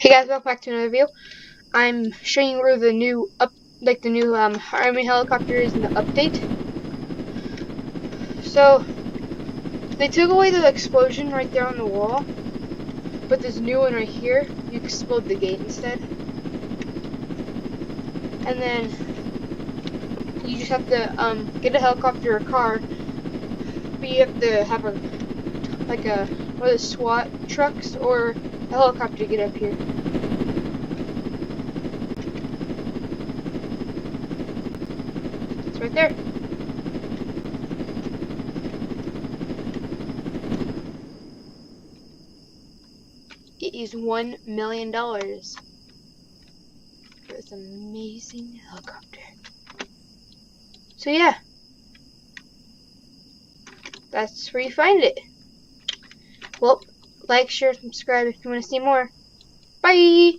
Hey guys, welcome back to another video. I'm showing you where the new army helicopter is in the update. So they took away the explosion right there on the wall, but this new one right here, you explode the gate instead. And then you just have to get a helicopter or car, but you have to have one of the SWAT trucks or a helicopter to get up here. It's right there. It is $1 million for this amazing helicopter. So yeah, that's where you find it. Well, like, share, subscribe if you want to see more. Bye!